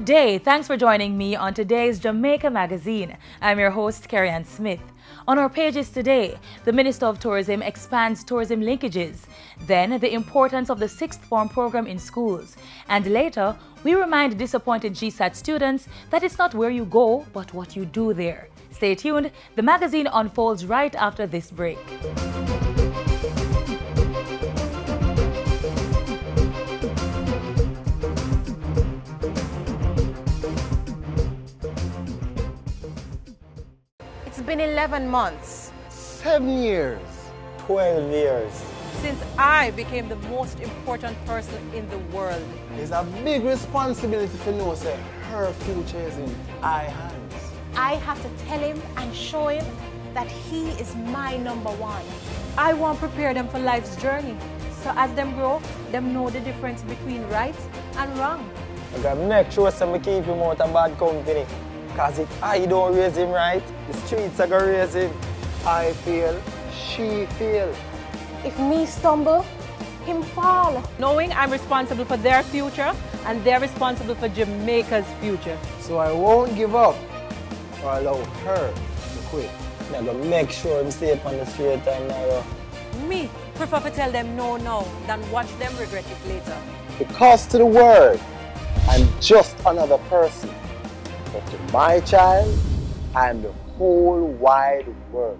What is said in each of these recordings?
day. Thanks for joining me on today's Jamaica Magazine. I'm your host, Carrie Smith. On our pages today, the Minister of Tourism expands tourism linkages. Then, the importance of the sixth form program in schools. And later, we remind disappointed GSAT students that it's not where you go, but what you do there. Stay tuned. The magazine unfolds right after this break. It's been 11 months. 7 years. 12 years. Since I became the most important person in the world. It's a big responsibility to know that her future is in our hands. I have to tell him and show him that he is my number one. I want to prepare them for life's journey. So as them grow, them know the difference between right and wrong. I gotta make sure I keep him out of bad company. Because if I don't raise him right, the streets are gonna raise him. I feel, she feel. If me stumble, him fall. Knowing I'm responsible for their future and they're responsible for Jamaica's future. So I won't give up or allow her to quit. I'm gonna make sure I'm safe on the straight and narrow. Me prefer to tell them no now than watch them regret it later. Because to the world, I'm just another person. But to my child, I'm the whole wide world.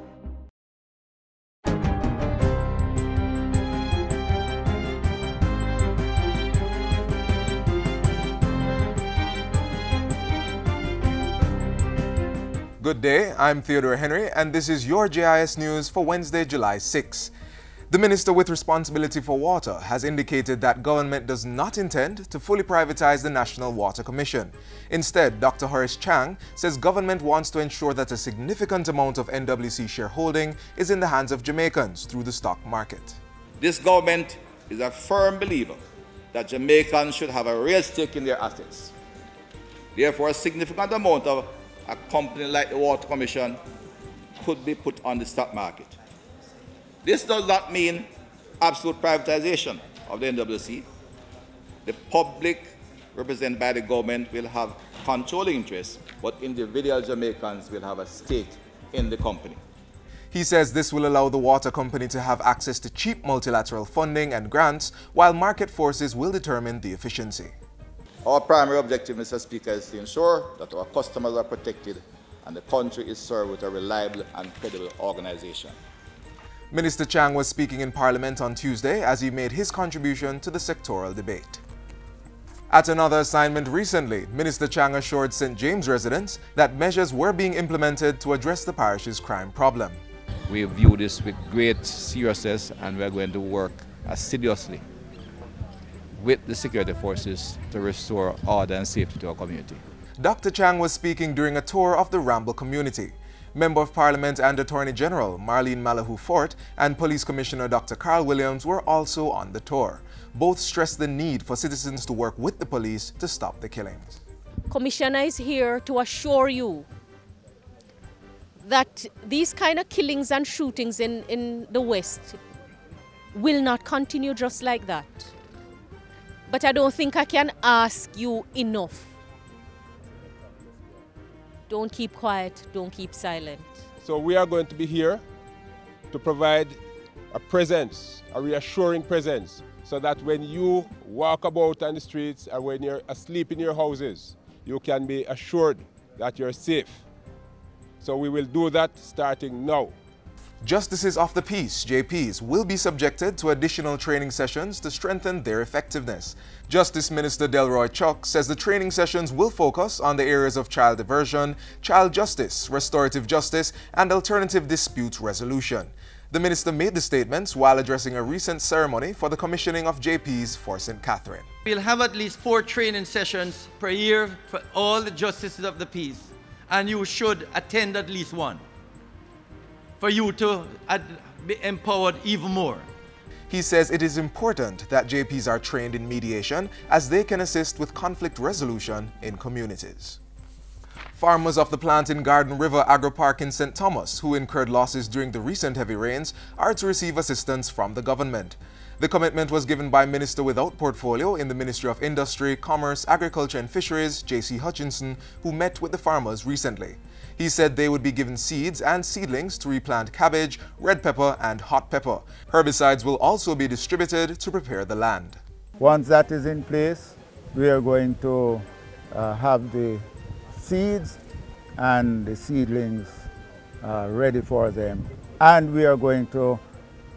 Good day, I'm Theodore Henry, and this is your JIS News for Wednesday, July 6. The Minister with responsibility for water has indicated that government does not intend to fully privatize the National Water Commission. Instead, Dr. Horace Chang says government wants to ensure that a significant amount of NWC shareholding is in the hands of Jamaicans through the stock market. This government is a firm believer that Jamaicans should have a real stake in their assets. Therefore, a significant amount of a company like the Water Commission could be put on the stock market. This does not mean absolute privatization of the NWC. The public, represented by the government, will have controlling interests, but individual Jamaicans will have a stake in the company. He says this will allow the water company to have access to cheap multilateral funding and grants, while market forces will determine the efficiency. Our primary objective, Mr. Speaker, is to ensure that our customers are protected and the country is served with a reliable and credible organization. Minister Chang was speaking in Parliament on Tuesday as he made his contribution to the sectoral debate. At another assignment recently, Minister Chang assured St. James residents that measures were being implemented to address the parish's crime problem. We view this with great seriousness and we are going to work assiduously with the security forces to restore order and safety to our community. Dr. Chang was speaking during a tour of the Ramble community. Member of Parliament and Attorney General Marlene Malahoo Fort and Police Commissioner Dr. Carl Williams were also on the tour. Both stressed the need for citizens to work with the police to stop the killings. Commissioner is here to assure you that these kind of killings and shootings in the West will not continue just like that. But I don't think I can ask you enough. Don't keep quiet, don't keep silent. So we are going to be here to provide a presence, a reassuring presence, so that when you walk about on the streets and when you're asleep in your houses, you can be assured that you're safe. So we will do that starting now. Justices of the Peace, JPs, will be subjected to additional training sessions to strengthen their effectiveness. Justice Minister Delroy Chuck says the training sessions will focus on the areas of child diversion, child justice, restorative justice, and alternative dispute resolution. The minister made the statements while addressing a recent ceremony for the commissioning of JPs for St. Catherine. We'll have at least 4 training sessions per year for all the justices of the peace, and you should attend at least one, for you to be empowered even more. He says it is important that JPs are trained in mediation as they can assist with conflict resolution in communities. Farmers of the Plantain Garden River Agro Park in St. Thomas, who incurred losses during the recent heavy rains, are to receive assistance from the government. The commitment was given by Minister without portfolio in the Ministry of Industry, Commerce, Agriculture and Fisheries, J.C. Hutchinson, who met with the farmers recently. He said they would be given seeds and seedlings to replant cabbage, red pepper and hot pepper. Herbicides will also be distributed to prepare the land. Once that is in place, we are going to have the seeds and the seedlings ready for them. And we are going to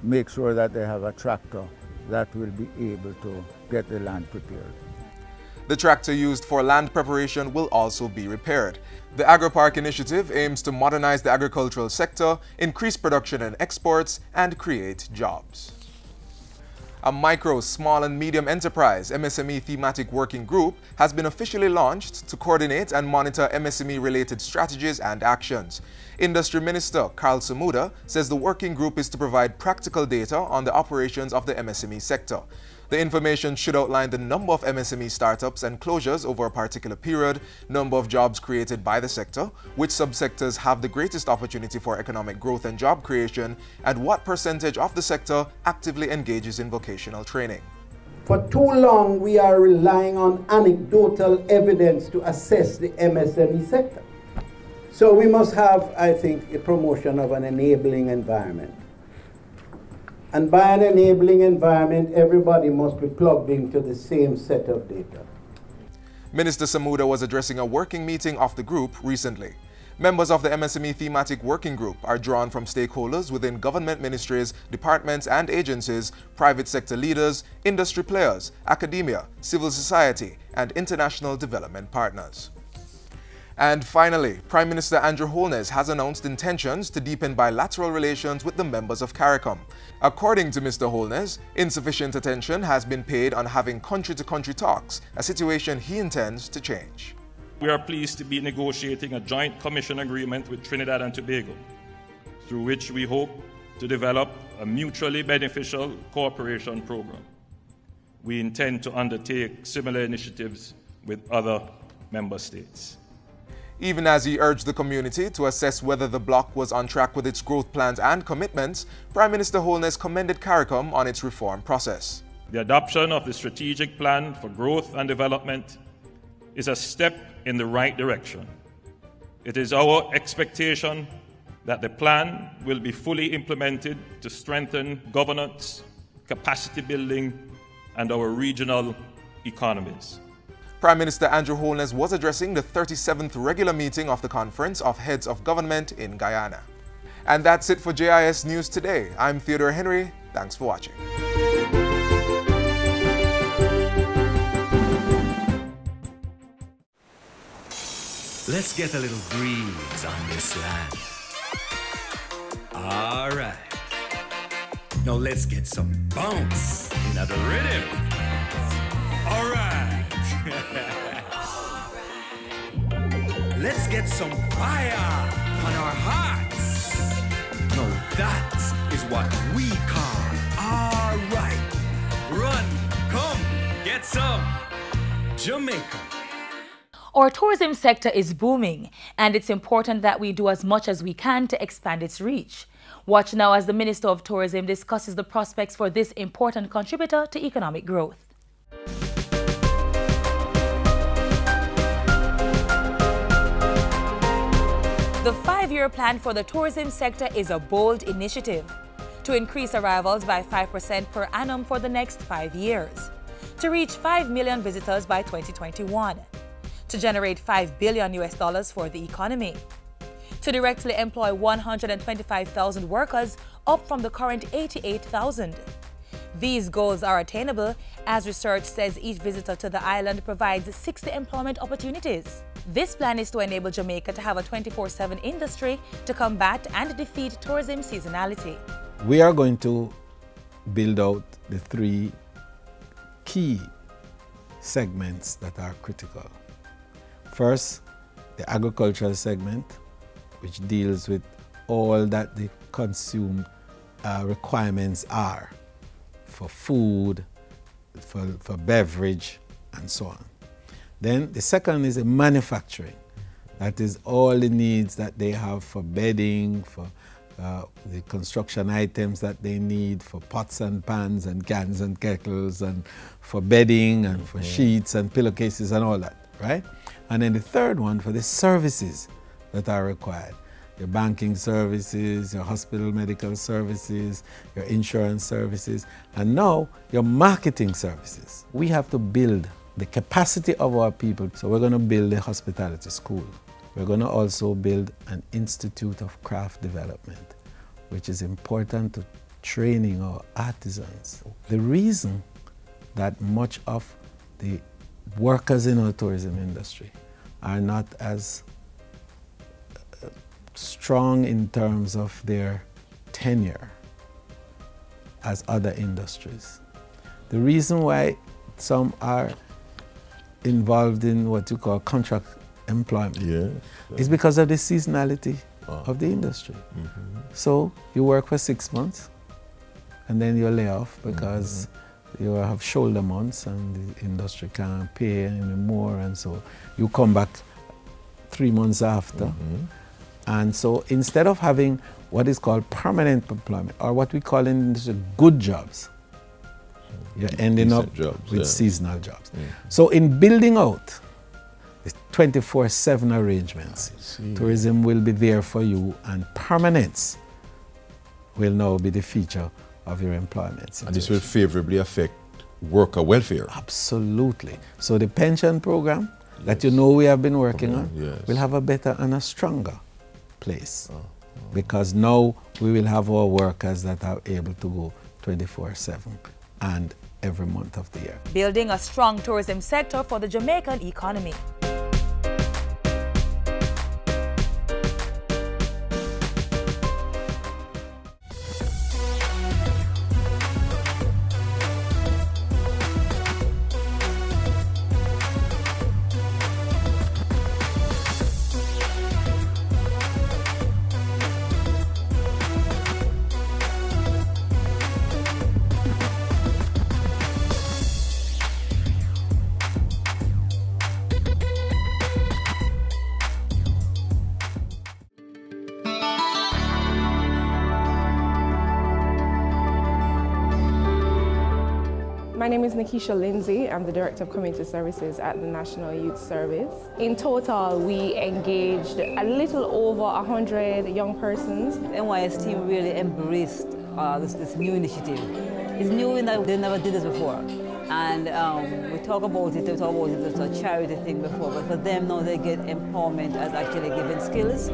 make sure that they have a tractor that will be able to get the land prepared. The tractor used for land preparation will also be repaired. The AgroPark initiative aims to modernize the agricultural sector, increase production and exports, and create jobs. A micro, small and medium enterprise MSME thematic working group has been officially launched to coordinate and monitor MSME-related strategies and actions. Industry Minister Carl Samuda says the working group is to provide practical data on the operations of the MSME sector. The information should outline the number of MSME startups and closures over a particular period, number of jobs created by the sector, which subsectors have the greatest opportunity for economic growth and job creation, and what percentage of the sector actively engages in vocational training. For too long, we are relying on anecdotal evidence to assess the MSME sector. So we must have, I think, a promotion of an enabling environment. And by an enabling environment, everybody must be plugged into the same set of data. Minister Samuda was addressing a working meeting of the group recently. Members of the MSME thematic working group are drawn from stakeholders within government ministries, departments and agencies, private sector leaders, industry players, academia, civil society, and international development partners. And finally, Prime Minister Andrew Holness has announced intentions to deepen bilateral relations with the members of CARICOM. According to Mr. Holness, insufficient attention has been paid on having country-to-country talks, a situation he intends to change. We are pleased to be negotiating a joint commission agreement with Trinidad and Tobago, through which we hope to develop a mutually beneficial cooperation program. We intend to undertake similar initiatives with other member states. Even as he urged the community to assess whether the bloc was on track with its growth plans and commitments, Prime Minister Holness commended CARICOM on its reform process. The adoption of the Strategic Plan for Growth and Development is a step in the right direction. It is our expectation that the plan will be fully implemented to strengthen governance, capacity building, and our regional economies. Prime Minister Andrew Holness was addressing the 37th regular meeting of the Conference of Heads of Government in Guyana. And that's it for JIS News Today. I'm Theodore Henry. Thanks for watching. Let's get a little breeze on this land. All right. Now let's get some bounce in the rhythm. All right. Let's get some fire on our hearts. Now that is what we call all right. Run, come, get some Jamaica. Our tourism sector is booming, and it's important that we do as much as we can to expand its reach. Watch now as the Minister of Tourism discusses the prospects for this important contributor to economic growth. The 5-year plan for the tourism sector is a bold initiative to increase arrivals by 5% per annum for the next 5 years, to reach 5 million visitors by 2021, to generate $5 billion for the economy, to directly employ 125,000 workers, up from the current 88,000. These goals are attainable as research says each visitor to the island provides 60 employment opportunities. This plan is to enable Jamaica to have a 24/7 industry to combat and defeat tourism seasonality. We are going to build out the 3 key segments that are critical. First, the agricultural segment, which deals with all that the consumed requirements are for food, for beverage, and so on. Then the second is the manufacturing. That is all the needs that they have for bedding, for the construction items that they need, for pots and pans and cans and kettles, and for bedding and for sheets and pillowcases and all that, right? And then the third one for the services that are required. Your banking services, your hospital medical services, your insurance services, and now your marketing services. We have to build the capacity of our people. So we're going to build a hospitality school. We're going to also build an institute of craft development, which is important to training our artisans. The reason that much of the workers in our tourism industry are not as strong in terms of their tenure as other industries. The reason why some are involved in what you call contract employment is because of the seasonality of the industry. So you work for 6 months and then you lay off because you have shoulder months and the industry can't pay anymore, and so you come back 3 months after. And so instead of having what is called permanent employment, or what we call in industry good jobs, you're ending up with seasonal jobs. So in building out the 24/7 arrangements, tourism will be there for you, and permanence will now be the feature of your employment situation. And this will favorably affect worker welfare. Absolutely. So the pension program that you know we have been working on will have a better and a stronger place, because now we will have our workers that are able to go 24/7 and every month of the year. Building a strong tourism sector for the Jamaican economy. My name is Nikisha Lindsay. I'm the Director of Community Services at the National Youth Service. In total, we engaged a little over 100 young persons. The NYS team really embraced this new initiative. It's new in that they never did this before. And we talk about it as a charity thing before, but for them now they get empowerment as actually giving skills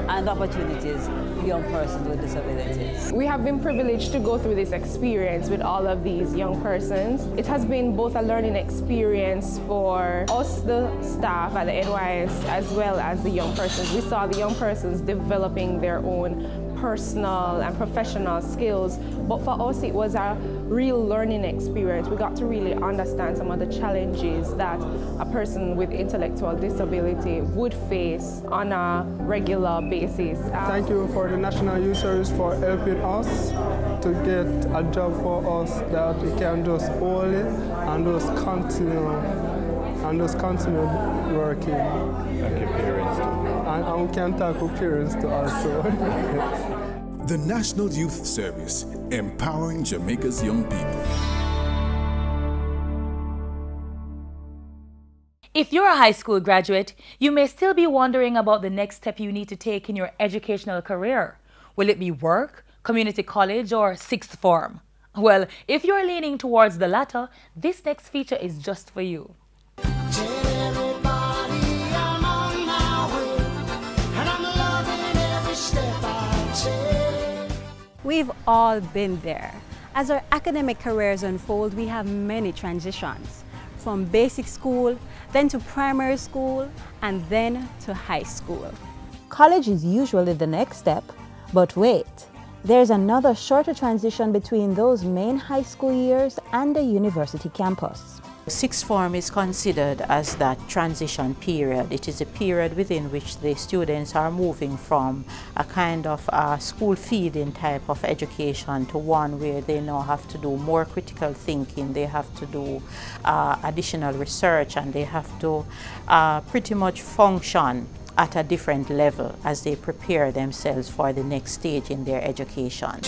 and opportunities to young persons with disabilities. We have been privileged to go through this experience with all of these young persons. It has been both a learning experience for us, the staff at the NYS, as well as the young persons. We saw the young persons developing their own personal and professional skills, but for us it was a real learning experience. We got to really understand some of the challenges that a person with intellectual disability would face on a regular basis. Thank you for the National Youth Service for helping us to get a job for us that we can just hold it and just continue working. Thank you, parents. And we can talk to parents too also. The National Youth Service, empowering Jamaica's young people. If you're a high school graduate, you may still be wondering about the next step you need to take in your educational career. Will it be work, community college, or sixth form? Well, if you're leaning towards the latter, this next feature is just for you. We've all been there. As our academic careers unfold, we have many transitions, from basic school, then to primary school, and then to high school. College is usually the next step, but wait, there's another shorter transition between those main high school years and the university campus. Sixth form is considered as that transition period. It is a period within which the students are moving from a kind of school feeding type of education to one where they now have to do more critical thinking, they have to do additional research, and they have to pretty much function at a different level as they prepare themselves for the next stage in their education.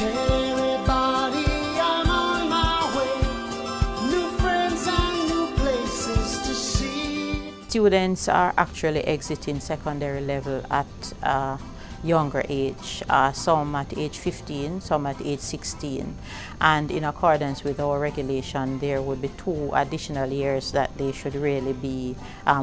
Students are actually exiting secondary level at a younger age, some at age 15, some at age 16, and in accordance with our regulation there would be 2 additional years that they should really be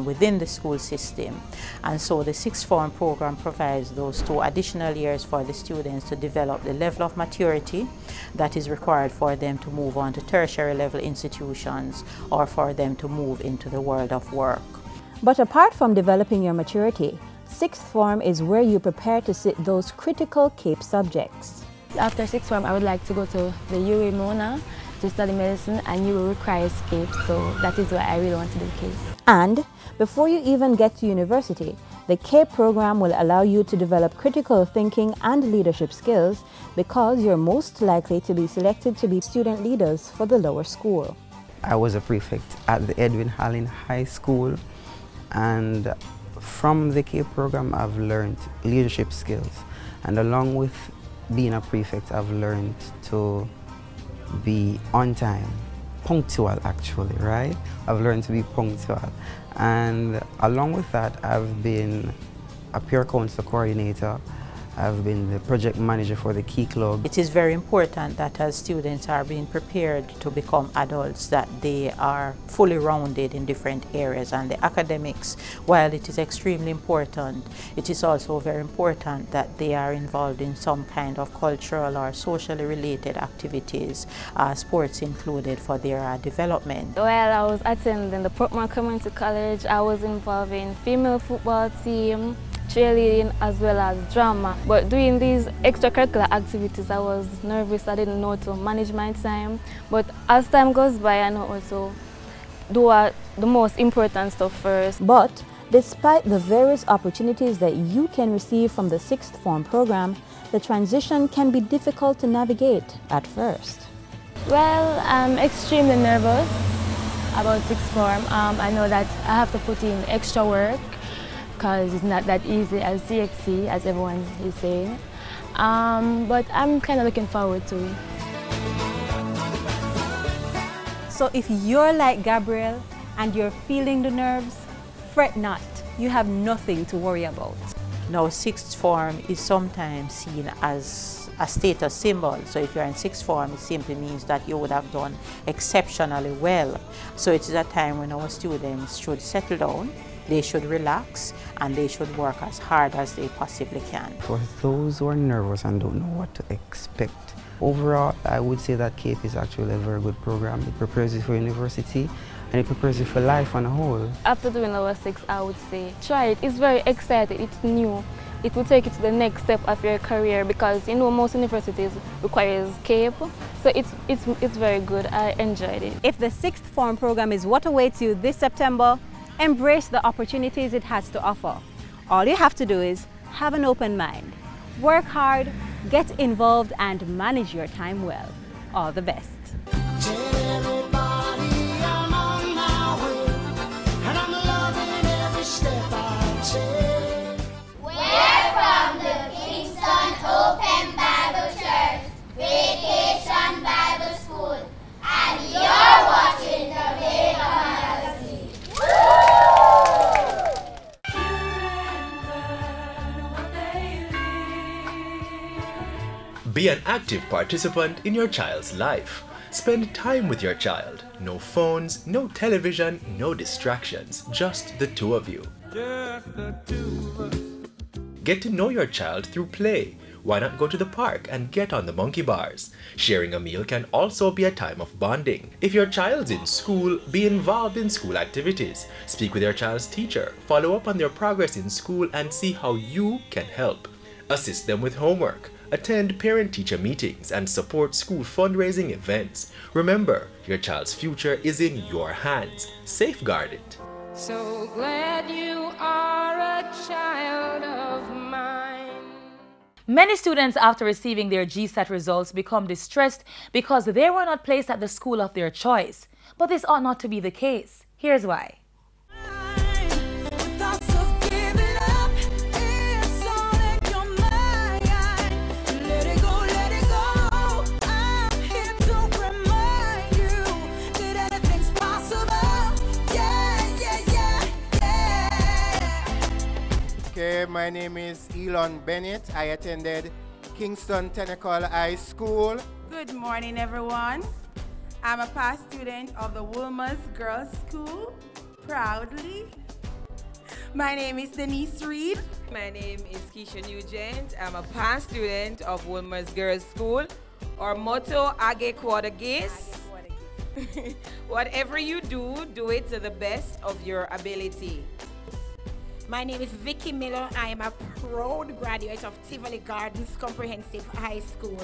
within the school system, and so the sixth form program provides those 2 additional years for the students to develop the level of maturity that is required for them to move on to tertiary level institutions or for them to move into the world of work. But apart from developing your maturity, sixth form is where you prepare to sit those critical CAPE subjects. After sixth form, I would like to go to the UA Mona to study medicine, and UA requires CAPE, so that is why I really want to do CAPE. And before you even get to university, the CAPE program will allow you to develop critical thinking and leadership skills because you're most likely to be selected to be student leaders for the lower school. I was a prefect at the Edwin Hallin High School, and from the CAPE program I've learned leadership skills, and along with being a prefect I've learned to be on time, punctual actually, right? I've learned to be punctual, and along with that I've been a peer council coordinator. I've been the project manager for the Key Club. It is very important that as students are being prepared to become adults that they are fully rounded in different areas, and the academics, while it is extremely important, it is also very important that they are involved in some kind of cultural or socially related activities, sports included, for their development. While I was attending the Portmore Community College, I was involved in female football team, cheerleading as well as drama. But doing these extracurricular activities, I was nervous. I didn't know how to manage my time. But as time goes by, I know also do the most important stuff first. But despite the various opportunities that you can receive from the sixth form program, the transition can be difficult to navigate at first. Well, I'm extremely nervous about sixth form. I know that I have to put in extra work because it's not that easy as CXC, as everyone is saying. But I'm kind of looking forward to it. So if you're like Gabriel and you're feeling the nerves, fret not. You have nothing to worry about. Now, sixth form is sometimes seen as a status symbol. So if you're in sixth form, it simply means that you would have done exceptionally well. So it is a time when our students should settle down, they should relax, and they should work as hard as they possibly can. For those who are nervous and don't know what to expect, overall, I would say that CAPE is actually a very good program. It prepares you for university, and it prepares you for life on a whole. After doing our six, I would say, try it. It's very exciting, it's new. It will take you to the next step of your career because, you know, most universities requires CAPE. So it's very good. I enjoyed it. If the sixth form program is what awaits you this September, embrace the opportunities it has to offer. All you have to do is have an open mind, work hard, get involved, and manage your time well. All the best. We're from the Kingston OPM Bible Church Vacation Bible School, and you're watching Jamaica Magazine. Be an active participant in your child's life. Spend time with your child. No phones, no television, no distractions, just the two of you. Get to know your child through play. Why not go to the park and get on the monkey bars? Sharing a meal can also be a time of bonding. If your child's in school, be involved in school activities. Speak with your child's teacher, follow up on their progress in school, and see how you can help. Assist them with homework. Attend parent-teacher meetings and support school fundraising events. Remember, your child's future is in your hands. Safeguard it. So glad you are a child of mine. Many students, after receiving their GSAT results, become distressed because they were not placed at the school of their choice. But this ought not to be the case. Here's why. my name is Elon Bennett. I attended Kingston Technical High School. Good morning, everyone. I'm a past student of the Wolmer's Girls' School, proudly. My name is Denise Reed. My name is Keisha Nugent. I'm a past student of Wolmer's Girls' School. Our motto, Age Quarter Gaze. Whatever you do, do it to the best of your ability. My name is Vicky Miller. I am a proud graduate of Tivoli Gardens Comprehensive High School.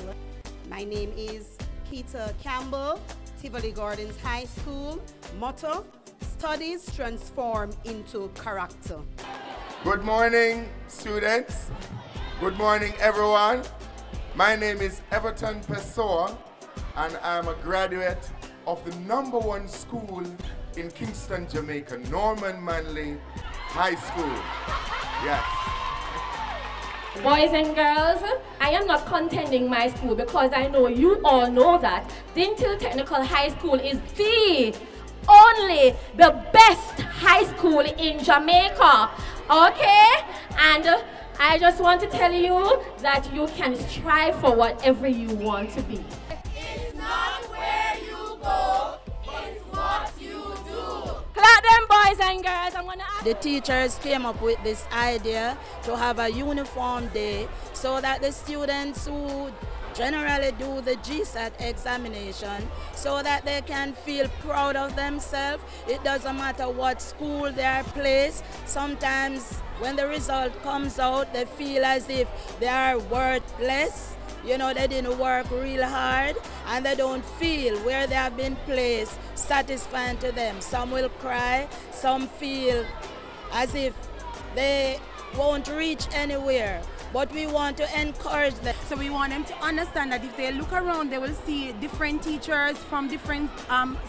My name is Keita Campbell, Tivoli Gardens High School. Motto, studies transform into character. Good morning, students. Good morning, everyone. My name is Everton Pessoa, and I'm a graduate of the #1 school in Kingston, Jamaica, Norman Manley High School. Yes. Boys and girls, I am not contending my school because I know you all know that Dintil Technical High School is the best high school in Jamaica, okay? And I just want to tell you that you can strive for whatever you want to be. It's not where you go, it's what you do. Clap them, boys and girls. I'm gonna ask. The teachers came up with this idea to have a uniform day so that the students who generally do the GSAT examination, so that they can feel proud of themselves. It doesn't matter what school they are placed. Sometimes when the result comes out, they feel as if they are worthless. You know, they didn't work real hard and they don't feel where they have been placed satisfying to them. Some will cry, some feel as if they won't reach anywhere. But we want to encourage them. So we want them to understand that if they look around, they will see different teachers from different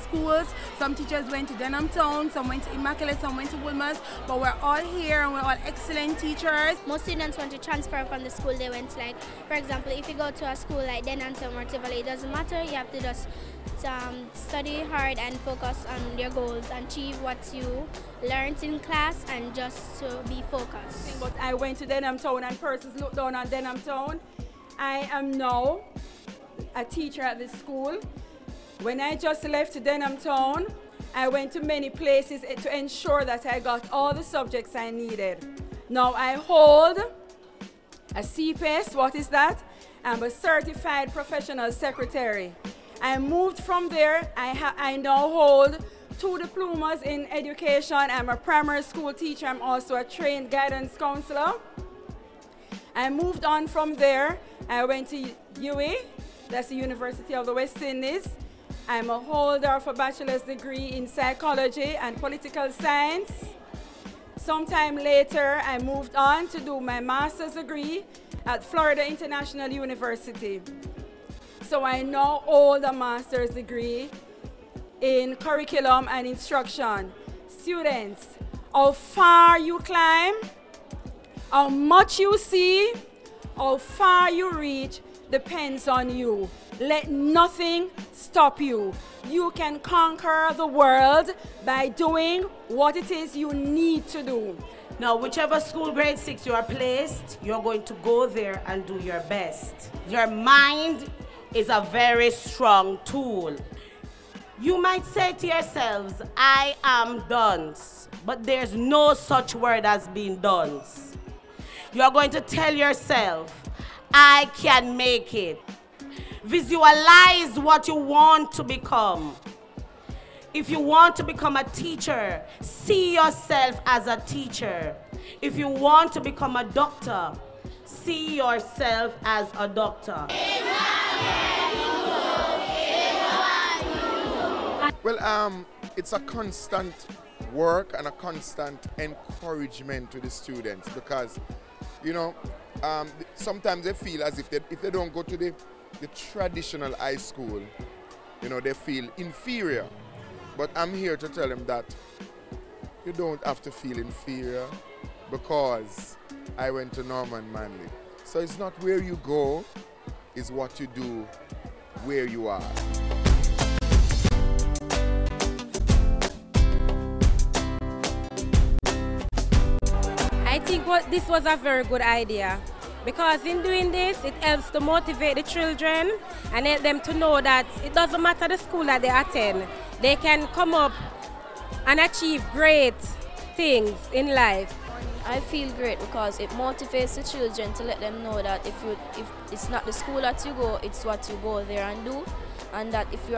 schools. Some teachers went to Denham Town, some went to Immaculate, some went to Wolmer's, but we're all here and we're all excellent teachers. Most students want to transfer from the school they went. Like, for example, if you go to a school like Denham Town or Tivoli, it doesn't matter. You have to just study hard and focus on your goals and achieve what you learned in class and just to be focused. But I went to Denham Town and persons looked down on Denham Town. I am now a teacher at this school. When I just left Denham Town, I went to many places to ensure that I got all the subjects I needed. Now I hold a CPS, what is that? I'm a certified professional secretary. I moved from there. I now hold 2 diplomas in education. I'm a primary school teacher. I'm also a trained guidance counselor. I moved on from there. I went to UWI, that's the University of the West Indies. I'm a holder of a bachelor's degree in psychology and political science. Sometime later, I moved on to do my master's degree at Florida International University. So I now hold a master's degree in curriculum and instruction. Students, how far you climb, how much you see, how far you reach depends on you. Let nothing stop you. You can conquer the world by doing what it is you need to do. Now, whichever school grade 6 you are placed, you're going to go there and do your best. Your mind is a very strong tool. You might say to yourselves, I am dunce, but there's no such word as being dunce. You're going to tell yourself, I can make it. Visualize what you want to become. If you want to become a teacher, see yourself as a teacher. If you want to become a doctor, see yourself as a doctor. Well, it's a constant work and a constant encouragement to the students because, you know, sometimes they feel as if they don't go to the traditional high school, you know, they feel inferior. But I'm here to tell them that you don't have to feel inferior because I went to Norman Manley. So it's not where you go, it's what you do where you are. I think think this was a very good idea, because in doing this, it helps to motivate the children and help them to know that it doesn't matter the school that they attend, they can come up and achieve great things in life. I feel great because it motivates the children to let them know that if it's not the school that you go, it's what you go there and do, and that if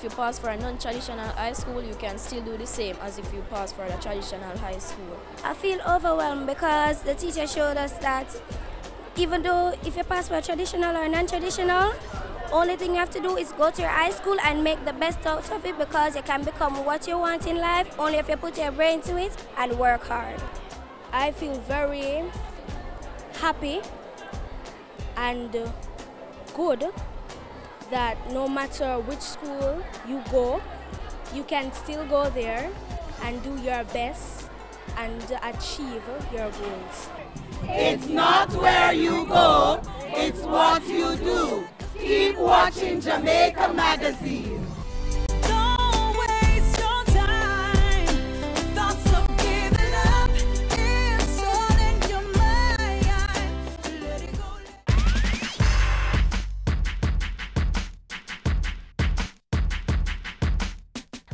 you pass for a non-traditional high school, you can still do the same as if you pass for a traditional high school. I feel overwhelmed because the teacher showed us that even though if you pass for a traditional or non-traditional, only thing you have to do is go to your high school and make the best out of it, because you can become what you want in life only if you put your brain to it and work hard. I feel very happy and good that no matter which school you go, you can still go there and do your best and achieve your goals. It's not where you go, it's what you do. Keep watching Jamaica Magazine.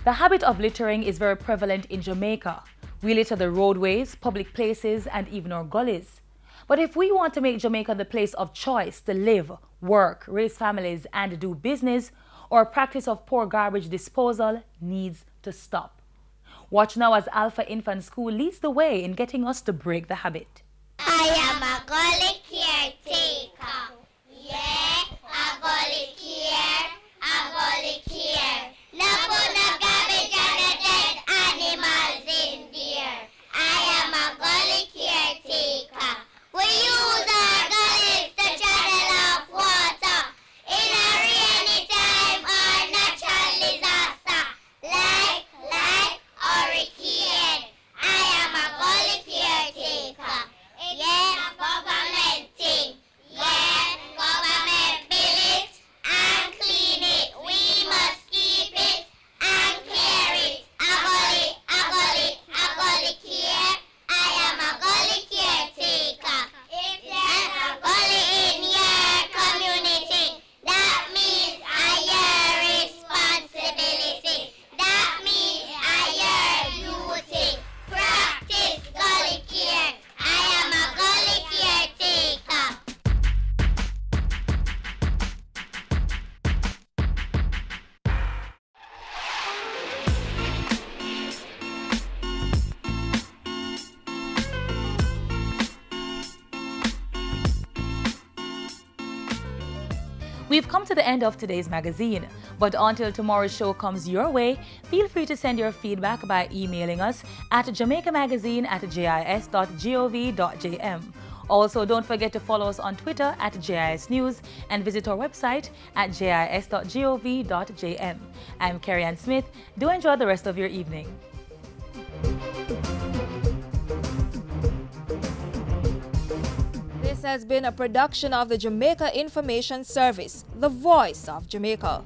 The habit of littering is very prevalent in Jamaica. We litter the roadways, public places, and even our gullies. But if we want to make Jamaica the place of choice to live, work, raise families, and do business, our practice of poor garbage disposal needs to stop. Watch now as Alpha Infant School leads the way in getting us to break the habit. I am a gully caretaker. Yeah, a gully care, a gully care. No put no garbage and the dead animals in there. I am a gully caretaker. We use our gullies to channel off water in a rainy time or natural disaster, like hurricane. I am a gully caretaker. Yeah, government thing. Yeah, government bill it and clean it. We must keep it and care it. A gully care. I am a gully caretaker. If there's a gully in your community, that means your responsibility. That means your duty. Practice gully care. I am a gully caretaker. We've come to the end of today's magazine, but until tomorrow's show comes your way, feel free to send your feedback by emailing us at jamaicamagazine@gis.gov.jm. Also, don't forget to follow us on Twitter at JIS News and visit our website at jis.gov.jm. I'm Carrie-Ann Smith. Do enjoy the rest of your evening. This has been a production of the Jamaica Information Service, the voice of Jamaica.